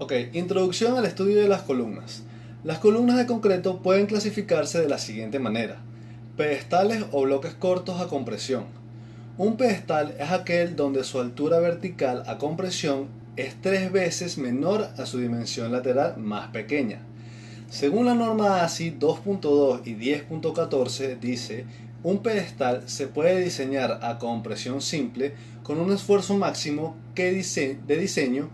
Ok, introducción al estudio de las columnas. Las columnas de concreto pueden clasificarse de la siguiente manera: pedestales o bloques cortos a compresión. Un pedestal es aquel donde su altura vertical a compresión es 3 veces menor a su dimensión lateral más pequeña. Según la norma ASI 2.2 y 10.14 dice, un pedestal se puede diseñar a compresión simple con un esfuerzo máximo de diseño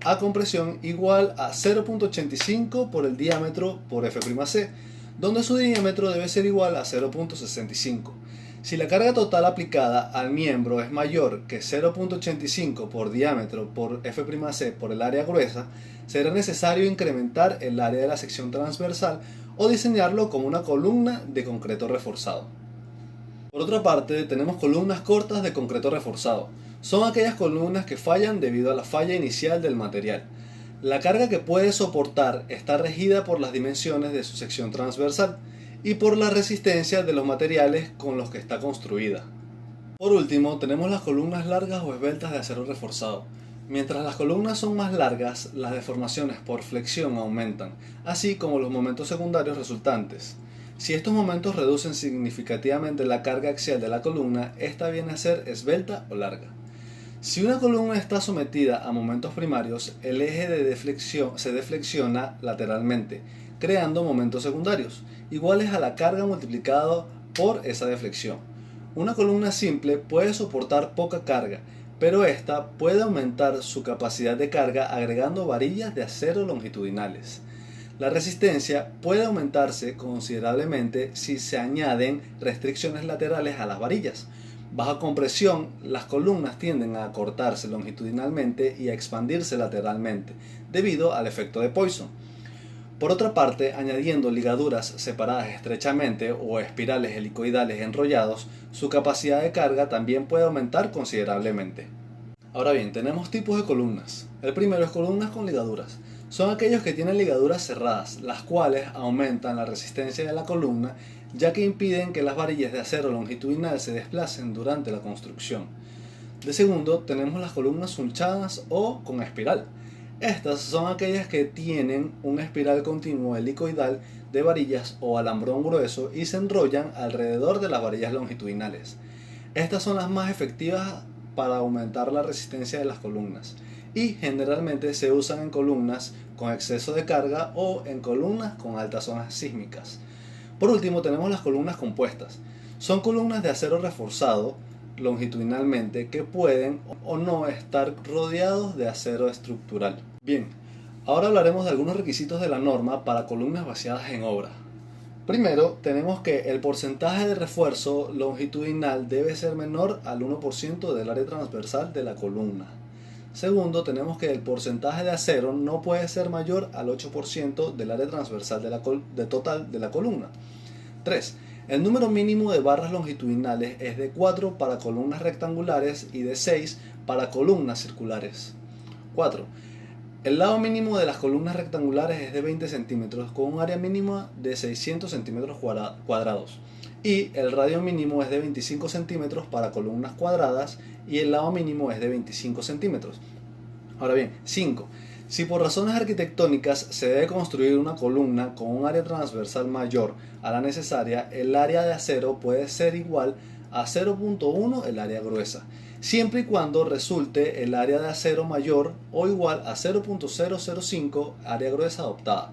a compresión igual a 0.85 por el diámetro por F'C, donde su diámetro debe ser igual a 0.65. Si la carga total aplicada al miembro es mayor que 0.85 por diámetro por F'C por el área gruesa, será necesario incrementar el área de la sección transversal o diseñarlo como una columna de concreto reforzado. Por otra parte, tenemos columnas cortas de concreto reforzado. Son aquellas columnas que fallan debido a la falla inicial del material. La carga que puede soportar está regida por las dimensiones de su sección transversal y por la resistencia de los materiales con los que está construida. Por último, tenemos las columnas largas o esbeltas de acero reforzado. Mientras las columnas son más largas, las deformaciones por flexión aumentan, así como los momentos secundarios resultantes. Si estos momentos reducen significativamente la carga axial de la columna, esta viene a ser esbelta o larga. Si una columna está sometida a momentos primarios, el eje de deflexión se deflexiona lateralmente, creando momentos secundarios, iguales a la carga multiplicado por esa deflexión. Una columna simple puede soportar poca carga, pero esta puede aumentar su capacidad de carga agregando varillas de acero longitudinales. La resistencia puede aumentarse considerablemente si se añaden restricciones laterales a las varillas. Bajo compresión, las columnas tienden a acortarse longitudinalmente y a expandirse lateralmente, debido al efecto de Poisson. Por otra parte, añadiendo ligaduras separadas estrechamente o espirales helicoidales enrollados, su capacidad de carga también puede aumentar considerablemente. Ahora bien, tenemos tipos de columnas. El primero es columnas con ligaduras. Son aquellos que tienen ligaduras cerradas, las cuales aumentan la resistencia de la columna, ya que impiden que las varillas de acero longitudinal se desplacen durante la construcción. De segundo, tenemos las columnas sulchadas o con espiral. Estas son aquellas que tienen una espiral continuo helicoidal de varillas o alambrón grueso y se enrollan alrededor de las varillas longitudinales. Estas son las más efectivas para aumentar la resistencia de las columnas y generalmente se usan en columnas con exceso de carga o en columnas con altas zonas sísmicas. Por último, tenemos las columnas compuestas. Son columnas de acero reforzado longitudinalmente que pueden o no estar rodeados de acero estructural. Bien, ahora hablaremos de algunos requisitos de la norma para columnas vaciadas en obra. Primero, tenemos que el porcentaje de refuerzo longitudinal debe ser menor al 1% del área transversal de la columna. Segundo, tenemos que el porcentaje de acero no puede ser mayor al 8% del área transversal total de la columna. 3. El número mínimo de barras longitudinales es de 4 para columnas rectangulares y de 6 para columnas circulares. 4. El lado mínimo de las columnas rectangulares es de 20 centímetros con un área mínima de 600 centímetros cuadrados y el radio mínimo es de 25 centímetros para columnas cuadradas y el lado mínimo es de 25 centímetros. Ahora bien, 5. Si por razones arquitectónicas se debe construir una columna con un área transversal mayor a la necesaria, el área de acero puede ser igual a 0.1 el área gruesa, siempre y cuando resulte el área de acero mayor o igual a 0.005 área gruesa adoptada.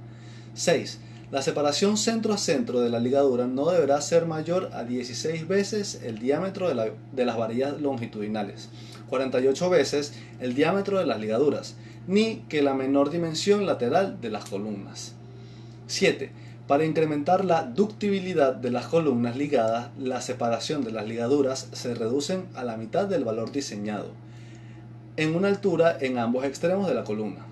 6. La separación centro a centro de la ligadura no deberá ser mayor a 16 veces el diámetro de las varillas longitudinales, 48 veces el diámetro de las ligaduras, ni que la menor dimensión lateral de las columnas. 7. Para incrementar la ductibilidad de las columnas ligadas, la separación de las ligaduras se reducen a la mitad del valor diseñado, en una altura en ambos extremos de la columna.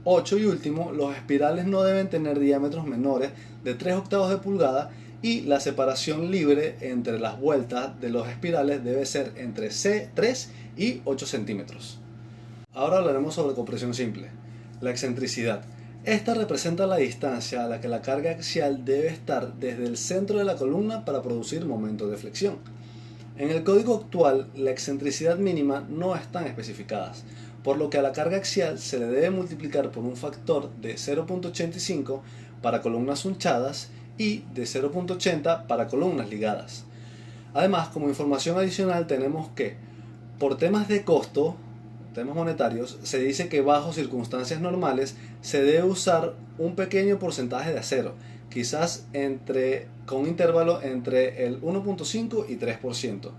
8 y último, los espirales no deben tener diámetros menores de 3/8 de pulgada y la separación libre entre las vueltas de los espirales debe ser entre 3 y 8 centímetros. Ahora hablaremos sobre compresión simple. La excentricidad. Esta representa la distancia a la que la carga axial debe estar desde el centro de la columna para producir momento de flexión. En el código actual, la excentricidad mínima no están especificadas, por lo que a la carga axial se le debe multiplicar por un factor de 0.85 para columnas hunchadas y de 0.80 para columnas ligadas. Además, como información adicional tenemos que, por temas de costo, temas monetarios, se dice que bajo circunstancias normales se debe usar un pequeño porcentaje de acero, quizás con un intervalo entre el 1.5 y 3%.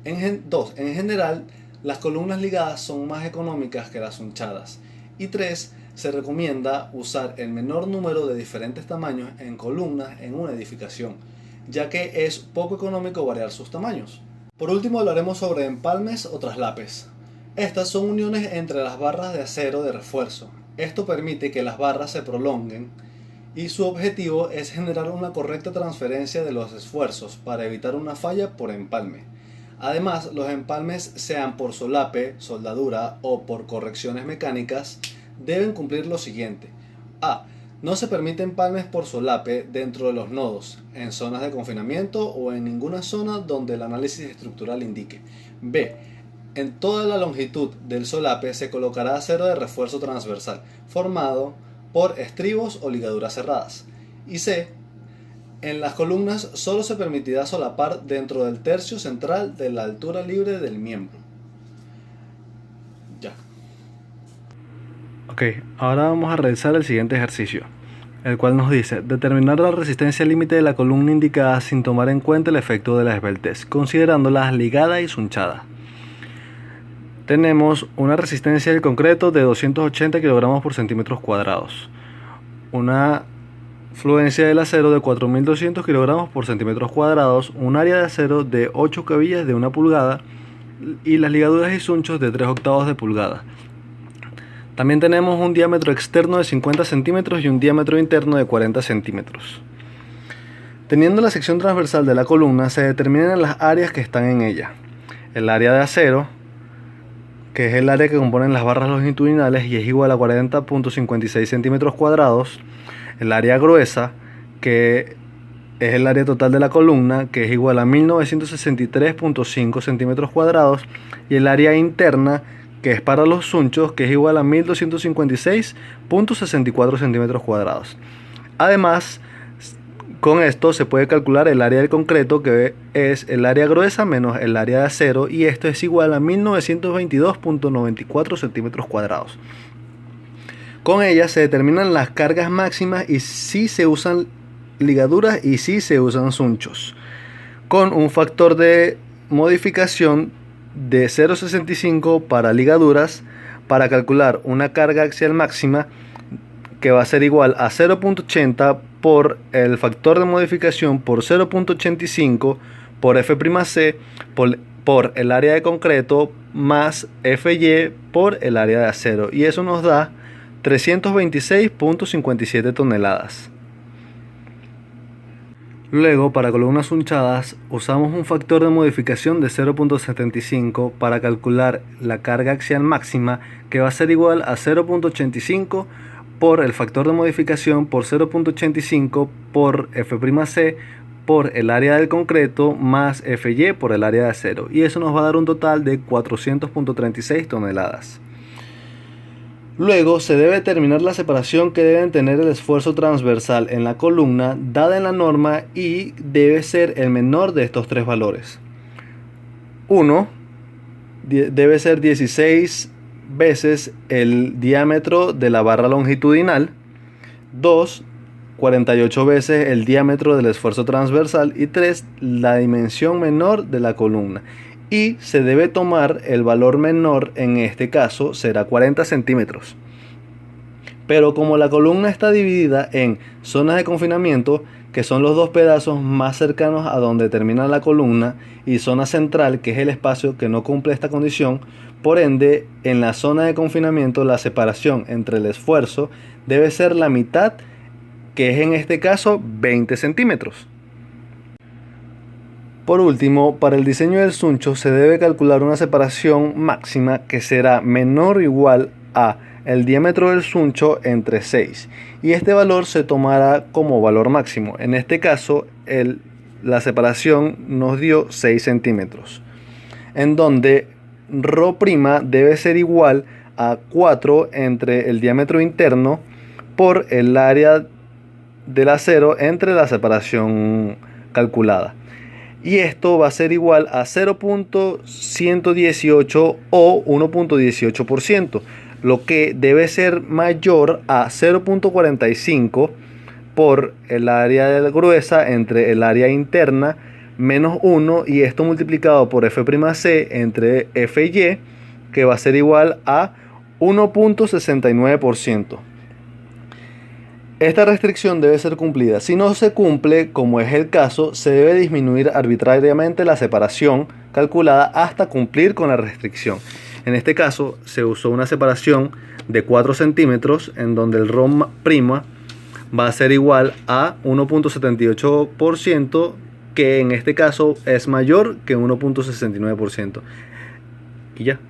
En general, las columnas ligadas son más económicas que las hunchadas. Y 3. Se recomienda usar el menor número de diferentes tamaños en columnas en una edificación, ya que es poco económico variar sus tamaños. Por último hablaremos sobre empalmes o traslapes. Estas son uniones entre las barras de acero de refuerzo. Esto permite que las barras se prolonguen y su objetivo es generar una correcta transferencia de los esfuerzos para evitar una falla por empalme. Además, los empalmes, sean por solape, soldadura o por correcciones mecánicas, deben cumplir lo siguiente. A. No se permite empalmes por solape dentro de los nodos, en zonas de confinamiento o en ninguna zona donde el análisis estructural indique. B. En toda la longitud del solape se colocará acero de refuerzo transversal, formado por estribos o ligaduras cerradas. Y C. En las columnas solo se permitirá solapar dentro del tercio central de la altura libre del miembro. Ya. Ok, ahora vamos a realizar el siguiente ejercicio, el cual nos dice determinar la resistencia límite de la columna indicada sin tomar en cuenta el efecto de la esbeltez, considerándolas ligada y sunchada. Tenemos una resistencia del concreto de 280 kg por centímetros cuadrados, una fluencia del acero de 4200 kg por centímetros cuadrados, un área de acero de 8 cabillas de 1 pulgada y las ligaduras y sunchos de 3/8 de pulgada. También tenemos un diámetro externo de 50 centímetros y un diámetro interno de 40 centímetros. Teniendo la sección transversal de la columna, se determinan las áreas que están en ella. El área de acero, que es el área que componen las barras longitudinales y es igual a 40.56 centímetros cuadrados. El área gruesa, que es el área total de la columna, que es igual a 1963.5 centímetros cuadrados. Y el área interna, que es para los sunchos, que es igual a 1256.64 centímetros cuadrados. Además, con esto se puede calcular el área del concreto, que es el área gruesa menos el área de acero, y esto es igual a 1922.94 centímetros cuadrados. Con ella se determinan las cargas máximas y si se usan ligaduras y si se usan sunchos, con un factor de modificación de 0.65 para ligaduras, para calcular una carga axial máxima que va a ser igual a 0.80 por el factor de modificación por 0.85 por F'C por el área de concreto más Fy por el área de acero, y eso nos da 326.57 toneladas. Luego, para columnas hunchadas, usamos un factor de modificación de 0.75 para calcular la carga axial máxima, que va a ser igual a 0.85 por el factor de modificación por 0.85 por F'C por el área del concreto más Fy por el área de acero, y eso nos va a dar un total de 400.36 toneladas. Luego se debe determinar la separación que deben tener el esfuerzo transversal en la columna dada en la norma, y debe ser el menor de estos tres valores. 1. Debe ser 16 veces el diámetro de la barra longitudinal. 2. 48 veces el diámetro del esfuerzo transversal. Y 3. La dimensión menor de la columna. Y se debe tomar el valor menor, en este caso será 40 centímetros. Pero como la columna está dividida en zonas de confinamiento, que son los dos pedazos más cercanos a donde termina la columna, y zona central, que es el espacio que no cumple esta condición, por ende, en la zona de confinamiento la separación entre el esfuerzo debe ser la mitad, que es en este caso 20 centímetros. Por último, para el diseño del suncho se debe calcular una separación máxima que será menor o igual a el diámetro del suncho entre 6, y este valor se tomará como valor máximo. En este caso la separación nos dio 6 centímetros, en donde ρ' debe ser igual a 4 entre el diámetro interno por el área del acero entre la separación calculada. Y esto va a ser igual a 0.118 o 1.18%, lo que debe ser mayor a 0.45 por el área gruesa entre el área interna menos 1, y esto multiplicado por F'C entre Fy, que va a ser igual a 1.69%. Esta restricción debe ser cumplida. Si no se cumple, como es el caso, se debe disminuir arbitrariamente la separación calculada hasta cumplir con la restricción. En este caso, se usó una separación de 4 centímetros, en donde el ρ' va a ser igual a 1.78%, que en este caso es mayor que 1.69%. Y ya.